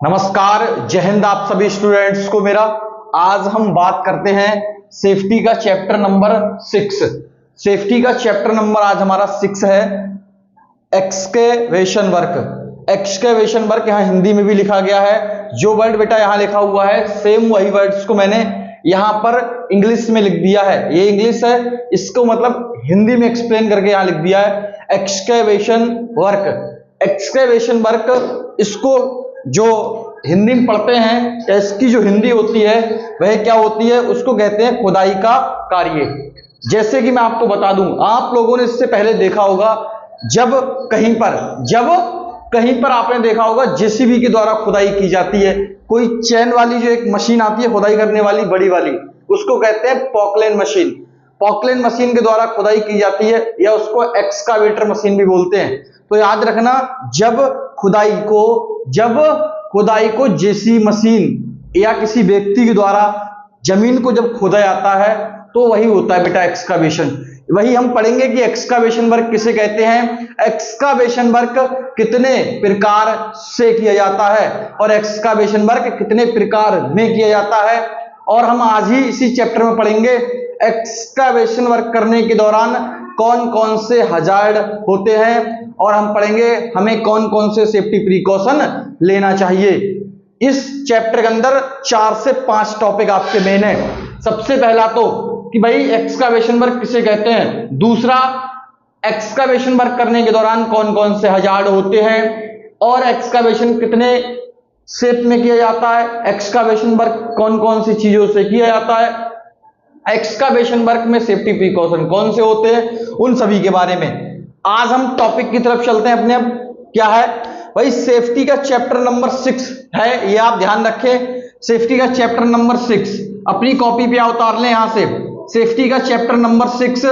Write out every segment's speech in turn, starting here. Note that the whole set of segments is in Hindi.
नमस्कार, जय हिंद आप सभी स्टूडेंट्स को मेरा। आज हम बात करते हैं सेफ्टी का चैप्टर नंबर 6। सेफ्टी का चैप्टर नंबर आज हमारा 6 है, एक्सकेवेशन वर्क। एक्सकेवेशन वर्क यहाँ हिंदी में भी लिखा गया है। जो वर्ड बेटा यहाँ लिखा हुआ है सेम वही वर्ड्स को मैंने यहाँ पर इंग्लिश में लिख दिया है। ये इंग्लिश है, इसको मतलब हिंदी में एक्सप्लेन करके यहाँ लिख दिया है एक्सकेवेशन वर्क। एक्सकेवेशन वर्क, इसको जो हिंदी में पढ़ते हैं या इसकी जो हिंदी होती है वह क्या होती है, उसको कहते हैं खुदाई का कार्य। जैसे कि मैं आपको बता दूं, आप लोगों ने इससे पहले देखा होगा जब कहीं पर आपने देखा होगा जेसीबी के द्वारा खुदाई की जाती है। कोई चैन वाली जो एक मशीन आती है खुदाई करने वाली, बड़ी वाली, उसको कहते हैं पॉकलेन मशीन। पॉकलेन मशीन के द्वारा खुदाई की जाती है या उसको एक्सकावेटर मशीन भी बोलते हैं। तो याद रखना, जब खुदाई को जेसीबी मशीन या किसी व्यक्ति के द्वारा जमीन को जब खोदा जाता है तो वही होता है बेटा एक्सकावेशन। वही हम पढ़ेंगे कि एक्सकावेशन वर्क किसे कहते हैं, एक्सकावेशन वर्क कितने प्रकार से किया जाता है और एक्सकावेशन वर्क कितने प्रकार में किया जाता है। और हम आज ही इसी चैप्टर में पढ़ेंगे एक्सकावेशन वर्क करने के दौरान कौन कौन से हजार्ड होते हैं और हम पढ़ेंगे हमें कौन कौन से सेफ्टी प्रिकॉशन लेना चाहिए। इस चैप्टर के अंदर 4 से 5 टॉपिक आपके मेन है। सबसे पहला तो कि भाई एक्सकावेशन वर्क किसे कहते हैं, दूसरा एक्सकावेशन वर्क करने के दौरान कौन कौन से हजार्ड होते हैं और एक्सकावेशन कितने शेप में किया जाता है, एक्सकावेशन वर्क कौन कौन सी चीजों से किया जाता है, एक्सकावेशन वर्क में सेफ्टी प्रिकॉशन कौन से होते हैं, उन सभी के बारे में आज हम टॉपिक की तरफ चलते हैं अपने। अब क्या है भाई, सेफ्टी का चैप्टर नंबर 6 है, ये आप ध्यान रखें। सेफ्टी का चैप्टर नंबर 6 अपनी कॉपी पे उतार लें। यहां से सेफ्टी का चैप्टर नंबर 6,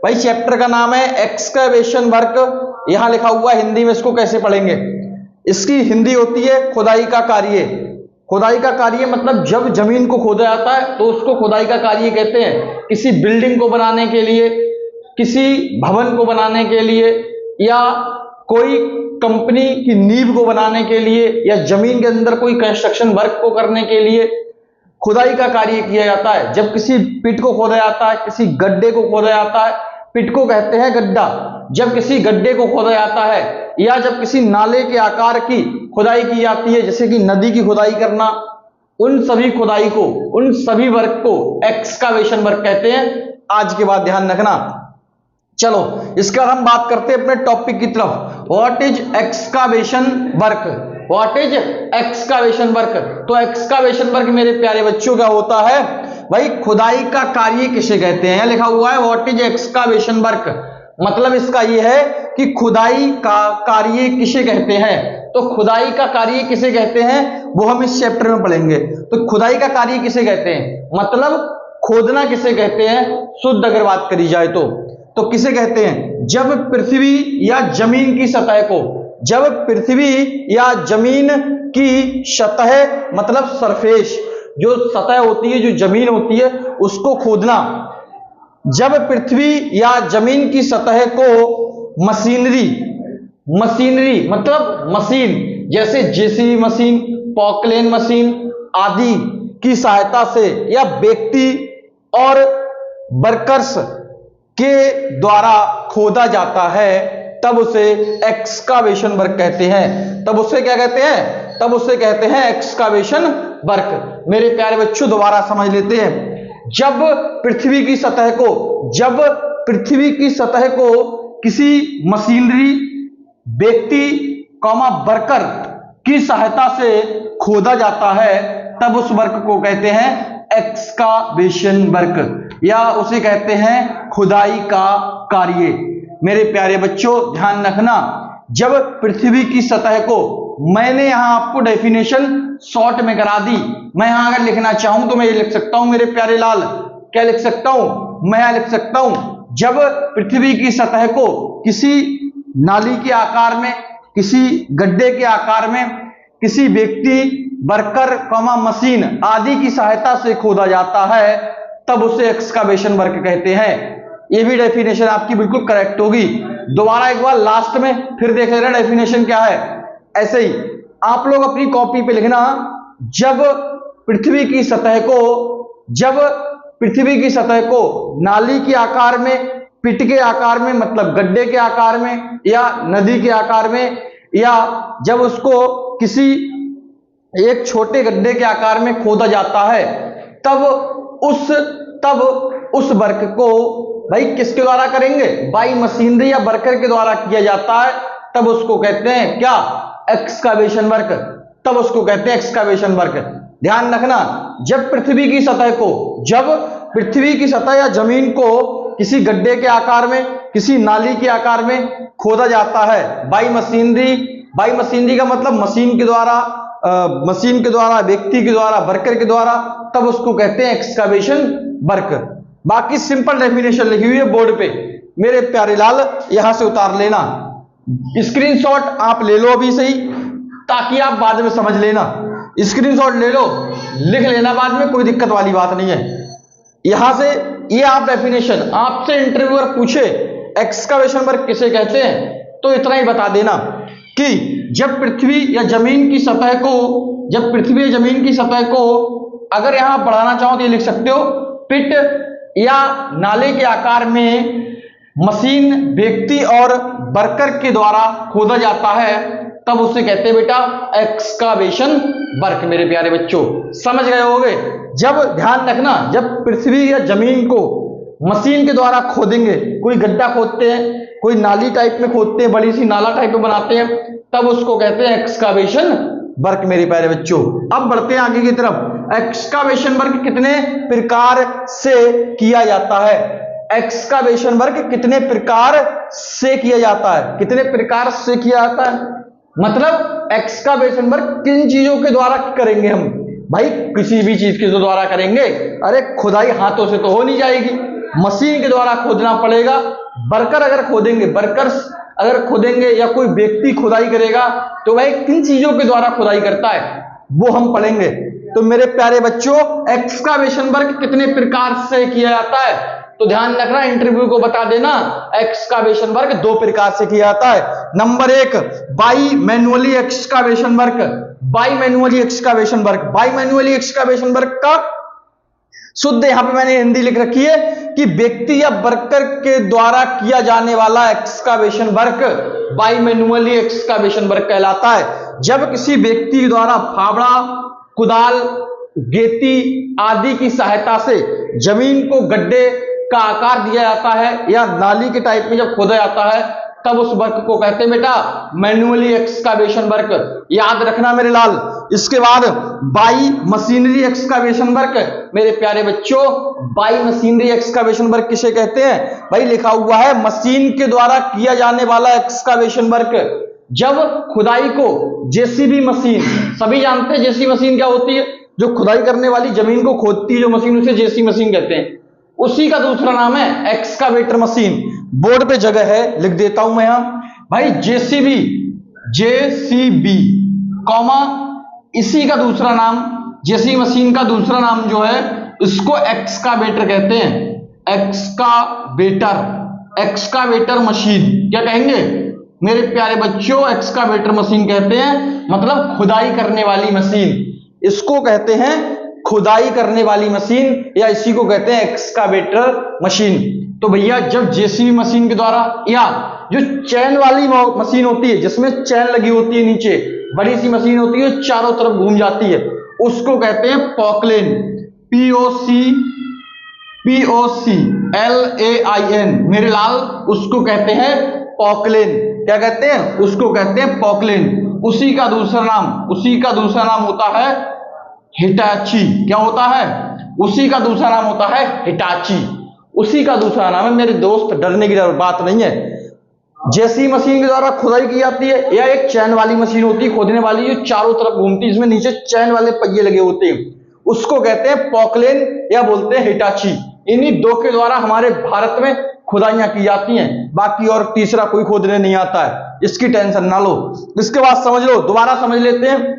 भाई चैप्टर का नाम है एक्सकैवेशन वर्क। यहां लिखा हुआ है हिंदी में, इसको कैसे पढ़ेंगे, इसकी हिंदी होती है खुदाई का कार्य। खुदाई का कार्य मतलब जब जमीन को खोदा जाता है तो उसको खुदाई का कार्य कहते हैं। किसी बिल्डिंग को बनाने के लिए, किसी भवन को बनाने के लिए, या कोई कंपनी की नींव को बनाने के लिए, या जमीन के अंदर कोई कंस्ट्रक्शन वर्क को करने के लिए खुदाई का कार्य किया जाता है। जब किसी पिट को खोदा जाता है, किसी गड्ढे को खोदा जाता है, पिट को कहते हैं गड्ढा। जब किसी गड्ढे को खोदा जाता है या जब किसी नाले के आकार की खुदाई की जाती है, जैसे कि नदी की खुदाई करना, उन सभी खुदाई को, उन सभी वर्क को एक्सकावेशन वर्क कहते हैं। आज के बाद ध्यान रखना। चलो इसके बाद हम बात करते हैं अपने टॉपिक की तरफ। What is excavation work, what is excavation work. तो एक्सकावेशन वर्क मेरे प्यारे बच्चों क्या होता है भाई, खुदाई का कार्य किसे कहते हैं। लिखा हुआ है व्हाट इज एक्सकावेशन वर्क, मतलब इसका यह है कि खुदाई का कार्य किसे कहते हैं। तो खुदाई का कार्य किसे कहते हैं वो हम इस चैप्टर में पढ़ेंगे। तो खुदाई का कार्य किसे कहते हैं, मतलब खोदना किसे कहते हैं, शुद्ध अगर बात करी जाए तो किसे कहते हैं, जब पृथ्वी या जमीन की सतह को, जब पृथ्वी या जमीन की सतह मतलब सरफेस, जो सतह होती है, जो जमीन होती है, उसको खोदना। जब पृथ्वी या जमीन की सतह को मशीनरी मतलब मशीन, जैसे जेसीबी मशीन, पॉकलेन मशीन आदि की सहायता से या व्यक्ति और वर्कर्स के द्वारा खोदा जाता है, तब उसे एक्सकावेशन वर्क कहते हैं। तब उसे क्या कहते हैं, तब उसे कहते हैं एक्सकावेशन वर्क। मेरे प्यारे बच्चों दोबारा समझ लेते हैं। जब पृथ्वी की सतह को किसी मशीनरी, व्यक्ति वर्कर की सहायता से खोदा जाता है, तब उस वर्क को कहते हैं एक्सकावेशन वर्क, या उसे कहते हैं खुदाई का कार्य। मेरे प्यारे बच्चों ध्यान रखना, जब पृथ्वी की सतह को, मैंने यहां आपको डेफिनेशन शॉर्ट में करा दी। मैं यहां अगर लिखना चाहूं तो मैं ये लिख सकता हूं मेरे प्यारे लाल, क्या लिख सकता हूं, मैं यहां लिख सकता हूं जब पृथ्वी की सतह को किसी नाली के आकार में, किसी गड्ढे के आकार में, किसी व्यक्ति, वर्कर, मशीन आदि की सहायता से खोदा जाता है, तब उसे एक्सकावेशन वर्क कहते हैं। ये भी डेफिनेशन आपकी बिल्कुल करेक्ट होगी। दोबारा एक बार लास्ट में फिर देख लेना डेफिनेशन क्या है। ऐसे ही आप लोग अपनी कॉपी पे लिखना, जब पृथ्वी की सतह को नाली के आकार में, पिट के आकार में, मतलब गड्ढे के आकार में या नदी के आकार में, या जब उसको किसी एक छोटे गड्ढे के आकार में खोदा जाता है, तब उस वर्क को भाई किसके द्वारा करेंगे? बाई मशीनरी या वर्कर के द्वारा किया जाता है, तब उसको कहते हैं क्या? Excavation work. तब उसको कहते हैं एक्सकावेशन वर्क। ध्यान रखना, जब पृथ्वी की सतह या जमीन को किसी गड्ढे के आकार में, किसी नाली के आकार में खोदा जाता है बाई मशीनरी का मतलब मशीन के द्वारा, व्यक्ति के द्वारा, वर्कर के द्वारा, तब उसको कहते हैं एक्सकावेशन वर्क। बाकी सिंपल डेफिनेशन लिखी हुई है बोर्ड पे, मेरे प्यारे लाल यहां से उतार लेना, स्क्रीनशॉट आप ले लो अभी सही, ताकि आप बाद में समझ लेना। स्क्रीनशॉट ले लो, लिख लेना बाद में, कोई दिक्कत वाली बात नहीं है। यहां से ये आप डेफिनेशन, आपसे इंटरव्यूअर पूछे एक्सकावेशन वर्क किसे कहते हैं, तो इतना ही बता देना कि जब पृथ्वी या जमीन की सतह को अगर यहां बढ़ाना चाहो तो ये लिख सकते हो, पिट या नाले के आकार में मशीन, व्यक्ति और वर्कर के द्वारा खोदा जाता है, तब उसे कहते हैं बेटा एक्सकावेशन वर्क। मेरे प्यारे बच्चों समझ गए होगे। जब ध्यान रखना, जब पृथ्वी या जमीन को मशीन के द्वारा खोदेंगे, कोई गड्ढा खोदते हैं, कोई नाली टाइप में खोदते हैं, बड़ी सी नाला टाइप में बनाते हैं, तब उसको कहते हैं एक्सकावेशन वर्क। मेरे प्यारे बच्चों अब बढ़ते हैं आगे की तरफ। एक्सकावेशन वर्क कितने प्रकार से किया जाता है? एक्सकावेशन वर्क कितने प्रकार से किया जाता है? कितने प्रकार से किया जाता है मतलब एक्सकावेशन वर्क किन चीजों के द्वारा करेंगे हम? भाई किसी भी चीज के द्वारा करेंगे। अरे खुदाई हाथों से तो हो नहीं जाएगी, मशीन के द्वारा खोदना पड़ेगा। वर्कर्स अगर खोदेंगे या कोई व्यक्ति खुदाई करेगा, तो भाई किन चीजों के द्वारा खुदाई करता है वो हम पढ़ेंगे। तो मेरे प्यारे बच्चों एक्सकावेशन वर्क कितने प्रकार से किया जाता है, तो ध्यान रखना, इंटरव्यू को बता देना, एक्सकावेशन वर्क 2 प्रकार से किया जाता है। Number 1 by manually excavation work. By manually excavation work का शुद्ध यहां पे मैंने हिंदी लिख रखी है कि व्यक्ति या वर्कर के द्वारा किया जाने वाला excavation work by manually excavation work कहलाता है। जब किसी व्यक्ति द्वारा फावड़ा, कुदाल, गेती आदि की सहायता से जमीन को गड्ढे का आकार दिया जाता है या नाली के टाइप में जब खोदा जाता है, तब उस वर्क को कहते हैं बेटा मैनुअली एक्सकावेशन वर्क। याद रखना मेरे लाल। इसके बाद बाई मशीनरी एक्सकावेशन वर्क। मेरे प्यारे बच्चों बाई मशीनरी एक्सकावेशन वर्क किसे कहते हैं? भाई लिखा हुआ है मशीन के द्वारा किया जाने वाला एक्सकावेशन वर्क। जब खुदाई को जेसीबी मशीन, सभी जानते हैं जेसीबी मशीन क्या होती है, जो खुदाई करने वाली जमीन को खोदती है जो मशीन, उसे जेसीबी मशीन कहते हैं। उसी का दूसरा नाम है एक्सकावेटर मशीन। बोर्ड पे जगह है, लिख देता हूं मैं यहां। भाई जेसीबी कॉमा इसी का दूसरा नाम, जेसीबी मशीन का दूसरा नाम जो है इसको एक्सकावेटर कहते हैं। एक्सकावेटर मशीन क्या कहेंगे मेरे प्यारे बच्चों? एक्सकावेटर मशीन कहते हैं, मतलब खुदाई करने वाली मशीन। इसको कहते हैं खुदाई करने वाली मशीन, या इसी को कहते हैं एक्सकावेटर मशीन। तो भैया जब जेसीबी मशीन के द्वारा, या जो चैन वाली मशीन होती है जिसमें चैन लगी होती है, नीचे बड़ी सी मशीन होती है चारों तरफ घूम जाती है, उसको कहते हैं पॉकलेन। POCLAIN मेरे लाल, उसको कहते हैं पॉकलेन। क्या कहते हैं? उसको कहते हैं पॉकलेन। उसी का दूसरा नाम होता है हिटाची। क्या होता है? उसी का दूसरा नाम होता है हिटाची। उसी का दूसरा नाम है मेरे दोस्त, डरने की बात नहीं है। जेसीबी मशीन के द्वारा खुदाई की जाती है, या एक चैन वाली मशीन होती है खोदने वाली जो चारों तरफ घूमती है, जिसमें नीचे चैन वाले पहिए लगे होते हैं, उसको कहते हैं पॉकलेन या बोलते हैं हिटाची। इन्हीं 2 के द्वारा हमारे भारत में खुदाइयां की जाती हैं, बाकी और तीसरा कोई खोदने नहीं आता है, इसकी टेंशन ना लो। इसके बाद समझ लो, दोबारा समझ लेते हैं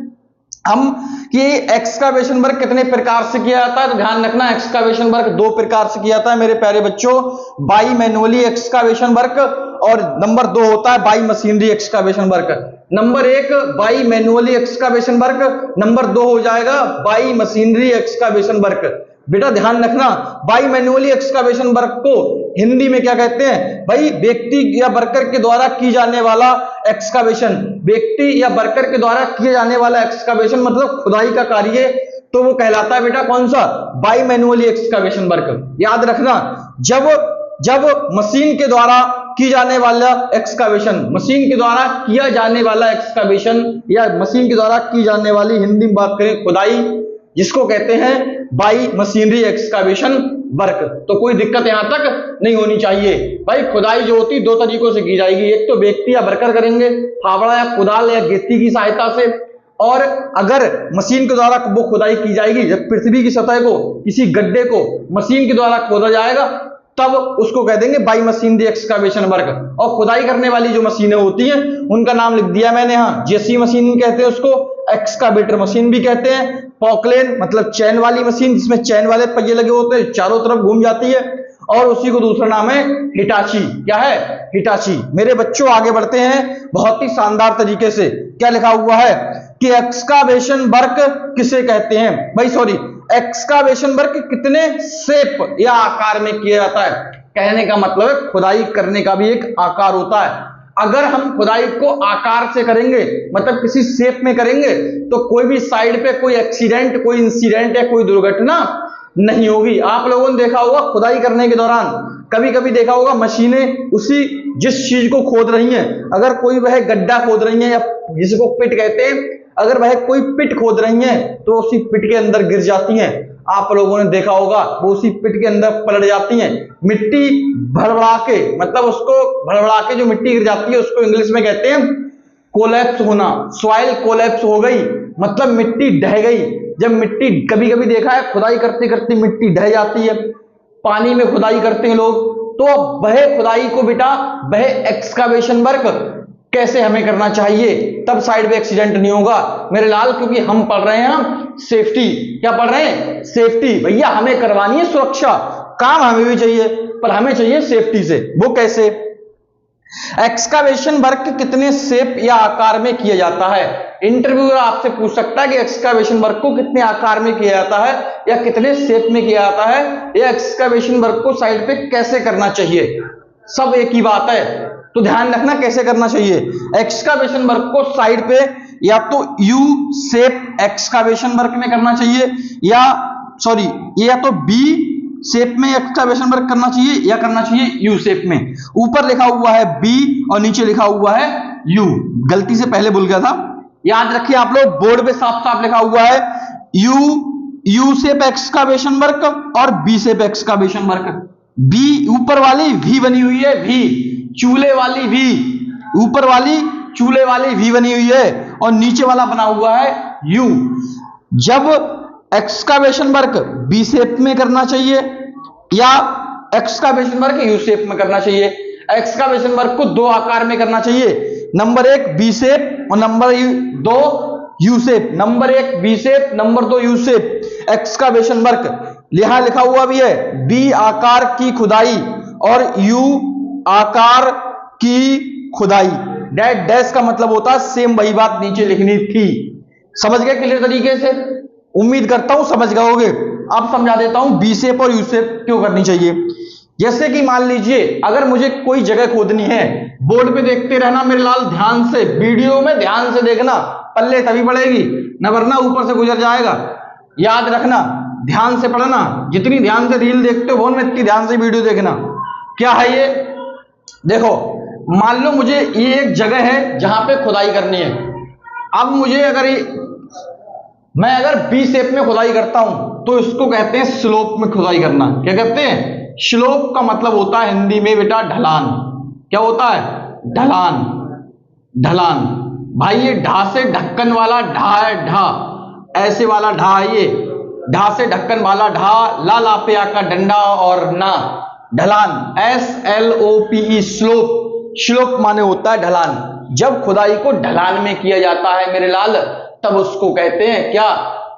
हम कि एक्सकावेशन वर्क कितने प्रकार से किया जाता है। तो ध्यान रखना, एक्सकावेशन वर्क 2 प्रकार से किया जाता है मेरे प्यारे बच्चों, बाई मैनुअली एक्सकावेशन वर्क और नंबर 2 होता है by machinery excavation work. Number 1 by manually excavation work, number 2 हो जाएगा बाई मशीनरी एक्सकावेशन वर्क। बेटा ध्यान रखना, बाई मैनुअली एक्सकावेशन वर्क को हिंदी में क्या कहते हैं भाई, व्यक्ति या वर्कर के द्वारा की जाने वाला एक्सकावेशन। व्यक्ति या वर्कर के द्वारा किए जाने वाला एक्सकावेशन मतलब खुदाई का कार्य, तो वो कहलाता है बेटा कौन सा, बाई मैनुअली एक्सकावेशन वर्क। याद रखना, जब मशीन के द्वारा की जाने वाला एक्सकावेशन, मशीन के द्वारा किया जाने वाला एक्सकावेशन या मशीन के द्वारा की जाने वाली, हिंदी में बात करें खुदाई, जिसको कहते हैं बाई मशीनरी एक्सकावेशन वर्क। तो कोई दिक्कत यहां तक नहीं होनी चाहिए भाई। खुदाई जो होती 2 तरीकों से की जाएगी, एक तो व्यक्ति या वर्कर करेंगे फावड़ा या कुदाल या गेती की सहायता से, और अगर मशीन के द्वारा वो खुदाई की जाएगी, जब पृथ्वी की सतह को, किसी गड्ढे को मशीन के द्वारा खोदा जाएगा, तब उसको कह देंगे बाई मशीनरी एक्सकावेशन वर्क। और खुदाई करने वाली जो मशीनें होती हैं उनका नाम लिख दिया मैंने यहाँ, जेसी मशीन कहते हैं उसको, एक्सकावेटर मशीन भी कहते हैं, पॉकलेन मतलब चैन वाली मशीन जिसमें चैन वाले पहिए लगे होते हैं, चारों तरफ घूम जाती है, और उसी को दूसरा नाम है हिटाची। क्या है, हिटाची। मेरे बच्चों आगे बढ़ते हैं बहुत ही शानदार तरीके से। क्या लिखा हुआ है कि एक्सकावेशन वर्क किसे कहते हैं भाई, सॉरी, एक्सकावेशन वर्क कितने शेप या आकार में किया जाता है। कहने का मतलब है खुदाई करने का भी एक आकार होता है। अगर हम खुदाई को आकार से करेंगे मतलब किसी शेप में करेंगे, तो कोई भी साइड पे कोई एक्सीडेंट, कोई इंसिडेंट या कोई दुर्घटना नहीं होगी। आप लोगों ने देखा होगा खुदाई करने के दौरान, कभी कभी देखा होगा मशीनें उसी जिस चीज को खोद रही हैं, अगर कोई वह गड्ढा खोद रही है या जिसको पिट कहते हैं, अगर वह कोई पिट खोद रही हैं तो उसी पिट के अंदर गिर जाती हैं। आप लोगों ने देखा होगा वो उसी पिट के अंदर पलट जाती हैं। मिट्टी भड़बड़ा के, मतलब उसको भड़बड़ा के जो मिट्टी गिर जाती है उसको इंग्लिश में कहते हैं कोलैप्स होना। सॉइल कोलैप्स हो गई मतलब मिट्टी ढह गई। जब मिट्टी, कभी कभी देखा है खुदाई करते करते मिट्टी ढह जाती है, पानी में खुदाई करते हैं लोग, तो वह खुदाई को बेटा वह एक्सकावेशन वर्क कैसे हमें करना चाहिए, तब साइड में एक्सीडेंट नहीं होगा मेरे लाल, क्योंकि हम पढ़ रहे हैं सेफ्टी। क्या पढ़ रहे हैं, सेफ्टी। भैया हमें करवानी है सुरक्षा, काम हमें भी चाहिए पर हमें चाहिए सेफ्टी से। वो कैसे, एक्सकावेशन वर्क कितने शेप या आकार में किया जाता है। इंटरव्यूअर आपसे पूछ सकता है कि एक्सकावेशन वर्क को कितने आकार में किया जाता है या कितने शेप में किया जाता है, या एक्सकावेशन वर्क को साइड पे कैसे करना चाहिए, सब एक ही बात है। तो ध्यान रखना कैसे करना चाहिए। एक्सकावेशन वर्क को साइड पे या तो यू शेप एक्सकावेशन वर्क में करना चाहिए, या सॉरी या तो बी शेप में एक्सकावेशन वर्क करना चाहिए या करना चाहिए यू शेप में। ऊपर लिखा हुआ है बी और नीचे लिखा हुआ है यू, गलती से पहले भूल गया था। याद रखिए आप लोग, बोर्ड पे साफ साफ लिखा हुआ है यू शेप एक्सकावेशन वर्क और V shape excavation work. V ऊपर वाली वी बनी हुई है, वी चूल्हे वाली वी, ऊपर वाली चूल्हे वाली वी बनी हुई है और नीचे वाला बना हुआ है यू। जब एक्सकावेशन वर्क बी शेप में करना चाहिए या एक्सकावेशन वर्क यू शेप में करना चाहिए। एक्सकावेशन वर्क को 2 आकार में करना चाहिए, नंबर 1 बी शेप और number 2 U shape. Number 1 V shape, number 2 U shape. Excavation work यहां लिखा हुआ भी है, बी आकार की खुदाई और यू आकार की खुदाई। डैश डैश का मतलब होता है सेम, वही बात नीचे लिखनी थी। समझ गए क्लियर तरीके से, उम्मीद करता हूं समझ गए होगे। अब समझा देता हूं बी शेप और यू शेप क्यों करनी चाहिए। जैसे कि मान लीजिए अगर मुझे कोई जगह खोदनी है, बोर्ड पे देखते रहना मेरे लाल ध्यान से, वीडियो में ध्यान से देखना, पल्ले तभी पड़ेगी न वरना ऊपर से गुजर जाएगा। याद रखना, ध्यान से पढ़ना, जितनी ध्यान से रील देखते हो में इतनी ध्यान से वीडियो देखना। क्या है ये, देखो मान लो मुझे ये एक जगह है जहां पे खुदाई करनी है। अब मुझे मैं अगर बी शेप में खुदाई करता हूं तो इसको कहते हैं स्लोप में खुदाई करना। क्या कहते हैं, स्लोप का मतलब होता है हिंदी में बेटा ढलान। क्या होता है, ढलान। ढलान भाई ये ढा से ढक्कन वाला ढा है, ढा ऐसे वाला ढा है, ये ढा से ढक्कन वाला ढा, ला लापिया का डंडा और ना ढलान, SLOPE स्लोप। स्लोप माने होता है ढलान। जब खुदाई को ढलान में किया जाता है मेरे लाल, तब उसको कहते हैं क्या,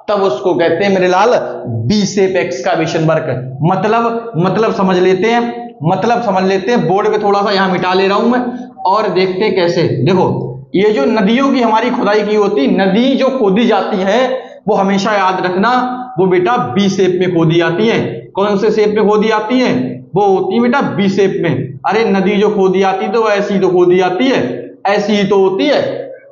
तब उसको कहते हैं मेरे लाल बी शेप एक्सकावेशन वर्क। मतलब समझ लेते हैं, मतलब समझ लेते हैं। बोर्ड पे थोड़ा सा यहां मिटा ले रहा हूं मैं और देखते हैं कैसे। देखो ये जो नदियों की हमारी खुदाई की होती, नदी जो खोदी जाती है वो हमेशा याद रखना वो बेटा बी शेप में खोदी जाती है। कौन से शेप में खोदी जाती है? वो होती है बेटा बी शेप में। अरे नदी जो खोदी जाती तो ऐसी तो खोदी जाती है, ऐसी ही तो होती है।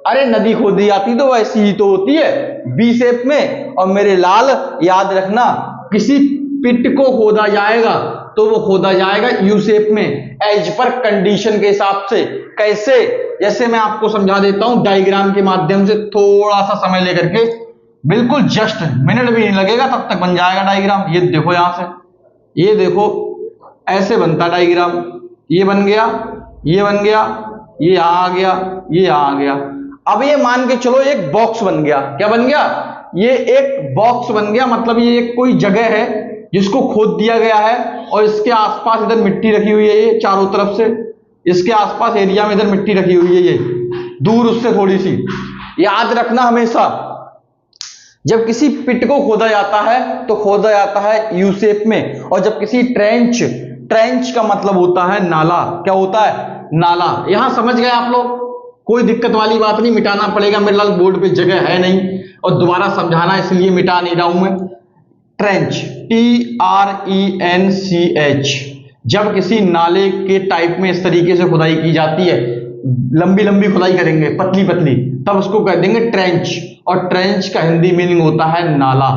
अरे नदी खोदी जाती तो ऐसी ही तो होती है, बी शेप में। और मेरे लाल याद रखना, किसी पिट को खोदा जाएगा तो वो खोदा जाएगा यू शेप में, एज पर कंडीशन के हिसाब से। कैसे? जैसे मैं आपको समझा देता हूं डायग्राम के माध्यम से, थोड़ा सा समय लेकर के, बिल्कुल जस्ट मिनट भी नहीं लगेगा तब तक बन जाएगा डायग्राम। ये देखो यहां से, ये देखो ऐसे बनता डायग्राम। ये बन गया, ये बन गया, ये यहां आ गया, ये यहां आ गया। अब ये मान के चलो एक बॉक्स बन गया। क्या बन गया? ये एक बॉक्स बन गया, मतलब ये एक कोई जगह है जिसको खोद दिया गया है और इसके आसपास इधर मिट्टी रखी हुई है, ये चारों तरफ से इसके आसपास एरिया में इधर मिट्टी रखी हुई है, ये दूर उससे थोड़ी सी। याद रखना हमेशा जब किसी पिट को खोदा जाता है तो खोदा जाता है यू शेप में, और जब किसी ट्रेंच, ट्रेंच का मतलब होता है नाला। क्या होता है? नाला। यहां समझ गए आप लोग? कोई दिक्कत वाली बात नहीं, मिटाना पड़ेगा मेरे लाल, बोर्ड पे जगह है नहीं और दोबारा समझाना इसलिए मिटा नहीं रहा हूं मैं। ट्रेंच, TRENCH, जब किसी नाले के टाइप में इस तरीके से खुदाई की जाती है, लंबी लंबी खुदाई करेंगे, पतली पतली, तब उसको कह देंगे ट्रेंच। और ट्रेंच का हिंदी मीनिंग होता है नाला।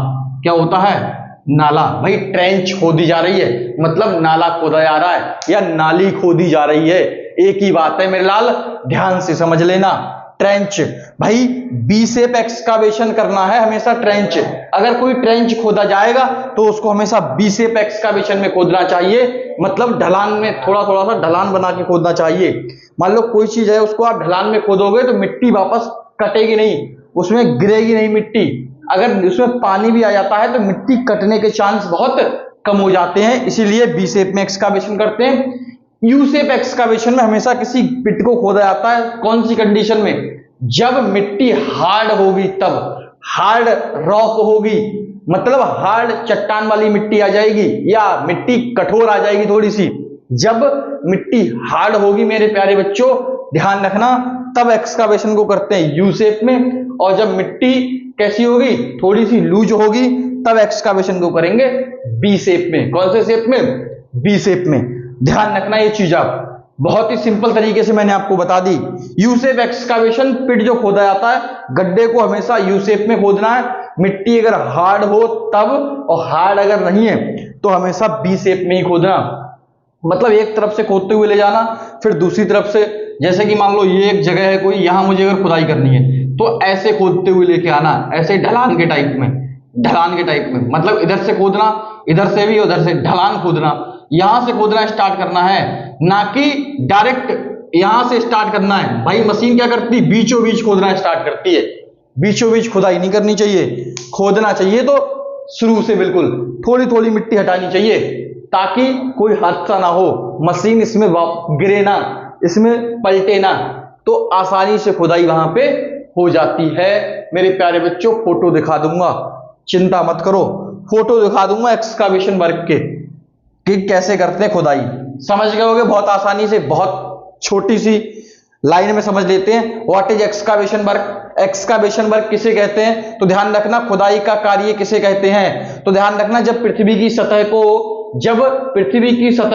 क्या होता है? नाला। भाई ट्रेंच खोदी जा रही है मतलब नाला खोदा जा रहा है या नाली खोदी जा रही है, एक ही बात है मेरे लाल, ध्यान से समझ लेना। ट्रेंच, भाई बी शेप एक्सकावेशन करना है हमेशा ट्रेंच। अगर कोई ट्रेंच खोदा जाएगा तो उसको हमेशा बी शेप एक्सकावेशन में खोदना चाहिए, मतलब ढलान में थोड़ा थोड़ा सा ढलान बना के खोदना चाहिए। मान लो कोई चीज है उसको आप ढलान में खोदोगे तो मिट्टी वापस कटेगी नहीं, उसमें गिरेगी नहीं मिट्टी। अगर उसमें पानी भी आ जाता है तो मिट्टी कटने के चांस बहुत कम हो जाते हैं, इसीलिए बी शेप में एक्सकावेशन करते हैं। यू शेप एक्सकावेशन में हमेशा किसी पिट को खोदा जाता है, कौन सी कंडीशन में? जब मिट्टी हार्ड होगी तब, हार्ड रॉक होगी मतलब हार्ड चट्टान वाली मिट्टी आ जाएगी या मिट्टी कठोर आ जाएगी थोड़ी सी। जब मिट्टी हार्ड होगी मेरे प्यारे बच्चों, ध्यान रखना, तब एक्सकावेशन को करते हैं यू शेप में। और जब मिट्टी कैसी होगी? थोड़ी सी लूज होगी, तब एक्सकावेशन को करेंगे बी शेप में। कौन से शेप में? बी शेप में। ध्यान रखना ये चीज, आप बहुत ही सिंपल तरीके से मैंने आपको बता दी। यू शेप एक्सकावेशन, पिट जो खोदा जाता है, गड्ढे को हमेशा यू शेप में खोदना है। मिट्टी अगर हार्ड हो तब, और हार्ड अगर नहीं है तो हमेशा बी शेप में ही खोदना। मतलब एक तरफ से खोदते हुए ले जाना, फिर दूसरी तरफ से, जैसे कि मान लो ये एक जगह है कोई, यहां मुझे अगर खुदाई करनी है तो ऐसे खोदते हुए लेके आना, ऐसे ढलान के टाइप में, ढलान के टाइप में, मतलब इधर से खोदना, इधर से भी, उधर से ढलान खोदना, यहां से खोदना स्टार्ट करना है, ना कि डायरेक्ट यहां से स्टार्ट करना है। भाई मशीन क्या करती है? बीचों बीच खोदना स्टार्ट करती है। बीचों बीच खुदाई नहीं करनी चाहिए, खोदना चाहिए तो शुरू से बिल्कुल थोड़ी थोड़ी मिट्टी हटानी चाहिए ताकि कोई हादसा ना हो, मशीन इसमें गिरे ना, इसमें पलटे ना, तो आसानी से खुदाई वहां पे हो जाती है। मेरे प्यारे बच्चों फोटो दिखा दूंगा, चिंता मत करो, फोटो दिखा दूंगा एक्सकावेशन वर्क के कि कैसे करते हैं खुदाई, समझ गए होगे बहुत आसानी से। बहुत छोटी सी लाइन में समझ लेते हैं। What is excavation work? Excavation work किसे कहते हैं? तो ध्यान रखना, खुदाई का कार्य किसे कहते हैं? तो ध्यान रखना, जब पृथ्वी की सतह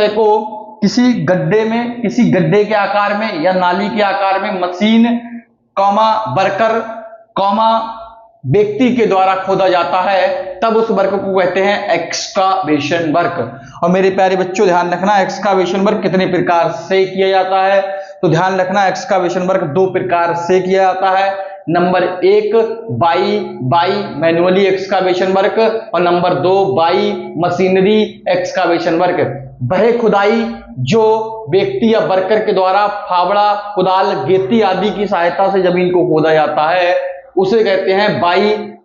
को किसी गड्ढे में, किसी गड्ढे के आकार में या नाली के आकार में मशीन कॉमा वर्कर कॉमा व्यक्ति के द्वारा खोदा जाता है, तब उस वर्क को कहते हैं एक्सकावेशन वर्क। और मेरे प्यारे बच्चों ध्यान रखना, एक्सकावेशन वर्क कितने प्रकार से किया जाता है? तो ध्यान रखना, एक्सकावेशन वर्क दो प्रकार से किया जाता है। नंबर एक बाई मैनुअली एक्सकावेशन वर्क, और नंबर दो बाई मशीनरी एक्सकावेशन वर्क। वह खुदाई जो व्यक्ति या वर्कर के द्वारा फावड़ा, कुदाल, गेती आदि की सहायता से जमीन को खोदा जाता है, उसे कहते हैं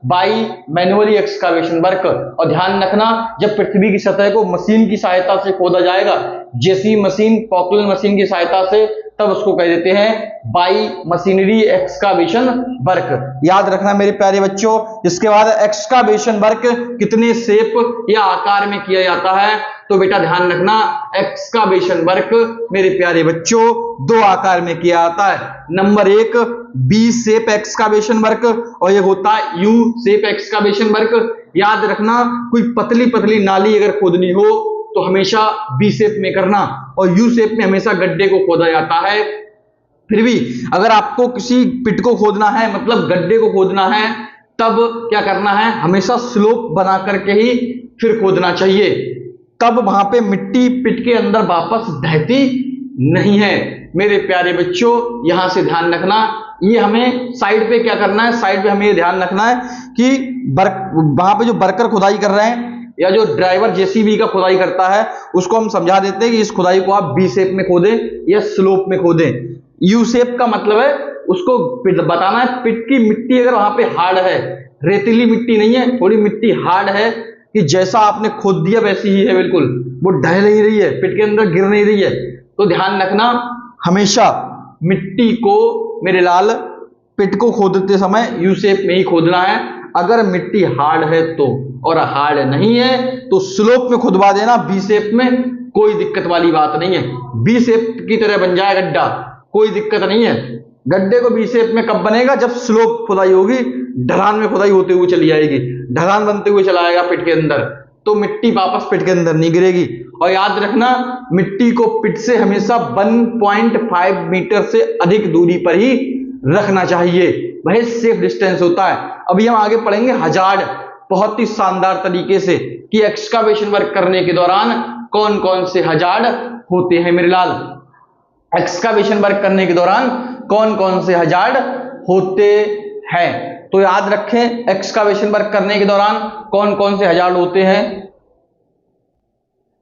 बाई मैनुअली एक्सकावेशन वर्क। और ध्यान रखना, जब पृथ्वी की सतह को मशीन की सहायता से खोदा जाएगा, जेसीबी मशीन, पॉपुलर मशीन की सहायता से, तब उसको कह देते हैं बाई मशीनरी एक्सकावेशन वर्क। याद रखना मेरे प्यारे बच्चों। इसके बाद एक्सकावेशन वर्क कितने शेप या आकार में किया जाता है, तो बेटा ध्यान रखना एक्सकावेशन वर्क मेरे प्यारे बच्चों 2 आकार में किया जाता है। Number 1 V shape excavation work और ये होता है यू शेप एक्सकावेशन वर्क। याद रखना कोई पतली पतली नाली अगर खोदनी हो तो हमेशा बी शेप में करना और यू शेप में हमेशा गड्ढे को खोदा जाता है। फिर भी अगर आपको किसी पिट को खोदना है, मतलब गड्ढे को खोदना है, तब क्या करना है, हमेशा स्लोप बना करके ही फिर खोदना चाहिए, तब वहां पे मिट्टी पिट के अंदर वापस बहती नहीं है। मेरे प्यारे बच्चों यहां से ध्यान रखना, ये हमें साइड पे क्या करना है, साइड पे हमें ये ध्यान रखना है कि वहां पे जो वर्कर खुदाई कर रहे हैं या जो ड्राइवर जेसीबी का खुदाई करता है उसको हम समझा देते हैं कि इस खुदाई को आप बी शेप में खोदें या स्लोप में खोदें। यू शेप का मतलब है उसको बताना है पिट की मिट्टी अगर वहां पे हार्ड है, रेतीली मिट्टी नहीं है, थोड़ी मिट्टी हार्ड है कि जैसा आपने खोद दिया वैसी ही है, बिल्कुल वो ढह नहीं रही है, पिट के अंदर गिर नहीं रही है, तो ध्यान रखना हमेशा मिट्टी को मेरे लाल पिट को खोदते समय यू शेप में ही खोदना है। अगर मिट्टी हार्ड है तो, और हार्ड नहीं है तो स्लोप में खुदवा देना बी शेप में, कोई दिक्कत वाली बात नहीं है। बी शेप की तरह बन जाए गड्ढा, कोई दिक्कत नहीं है। गड्ढे को बी शेप में कब बनेगा, जब स्लोप खुदाई होगी, ढलान में खुदाई होते हुए चली जाएगी, ढलान बनते हुए चला आएगा पिट के अंदर, तो मिट्टी वापस पिट के अंदर नहीं गिरेगी। और याद रखना मिट्टी को पिट से हमेशा 1.5 मीटर से अधिक दूरी पर ही रखना चाहिए, वह सेफ डिस्टेंस होता है। अभी हम आगे पढ़ेंगे हजार्ड बहुत ही शानदार तरीके से कि एक्सकावेशन वर्क करने के दौरान कौन कौन से हजार्ड होते हैं मेरे लाल। एक्सकावेशन वर्क करने के दौरान कौन कौन से हजार्ड होते हैं, तो याद रखें एक्सकावेशन वर्क करने के दौरान कौन कौन से हजार्ड होते हैं।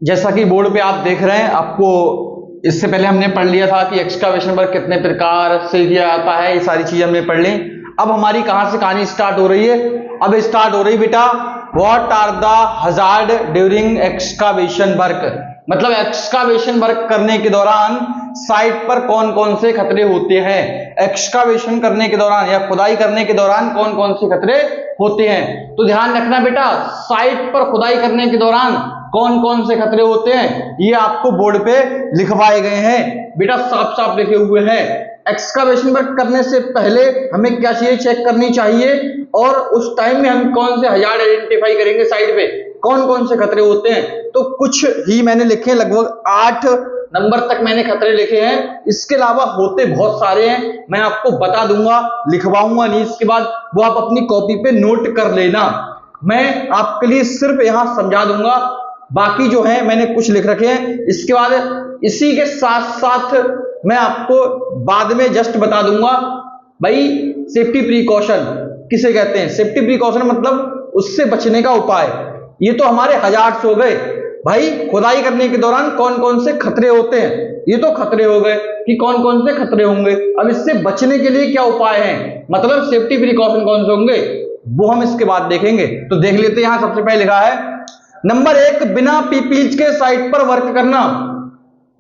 जैसा कि बोर्ड पे आप देख रहे हैं, आपको इससे पहले हमने पढ़ लिया था कि एक्सकावेशन वर्क कितने प्रकार से किया जाता है, ये सारी चीजें हमने पढ़ ली। अब हमारी कहां से कहानी स्टार्ट हो रही है, अब स्टार्ट हो रही बेटा what are the hazard during excavation work, मतलब एक्सकावेशन वर्क करने के दौरान साइट पर कौन कौन से खतरे होते हैं। एक्सकावेशन करने के दौरान या खुदाई करने के दौरान कौन कौन से खतरे होते हैं, तो ध्यान रखना बेटा साइट पर खुदाई करने के दौरान कौन कौन से खतरे होते हैं, ये आपको बोर्ड पे लिखवाए गए हैं बेटा, साफ साफ लिखे हुए हैं। एक्सकावेशन वर्क करने से पहले हमें क्या चाहिए, चेक करनी चाहिए, और उस टाइम में हम कौन से हजार्ड आइडेंटिफाई करेंगे, साइड पे कौन कौन से खतरे होते हैं। तो कुछ ही मैंने लिखे, लगभग 8 नंबर तक मैंने खतरे लिखे हैं, इसके अलावा होते बहुत सारे हैं, मैं आपको बता दूंगा, लिखवाऊंगा नहीं, इसके बाद वो आप अपनी कॉपी पे नोट कर लेना, मैं आपके लिए सिर्फ यहां समझा दूंगा, बाकी जो है मैंने कुछ लिख रखे हैं। इसके बाद इसी के साथ साथ मैं आपको बाद में जस्ट बता दूंगा भाई सेफ्टी प्रिकॉशन किसे कहते हैं। सेफ्टी प्रिकॉशन मतलब उससे बचने का उपाय। ये तो हमारे हजार्ड्स हो गए भाई, खुदाई करने के दौरान कौन कौन से खतरे होते हैं, ये तो खतरे हो गए कि कौन कौन से खतरे होंगे। अब इससे बचने के लिए क्या उपाय हैं, मतलब सेफ्टी प्रिकॉशन कौन से होंगे, वो हम इसके बाद देखेंगे। तो देख लेते हैं, यहां सबसे पहले लिखा है नंबर 1 बिना पीपीज के साइट पर वर्क करना,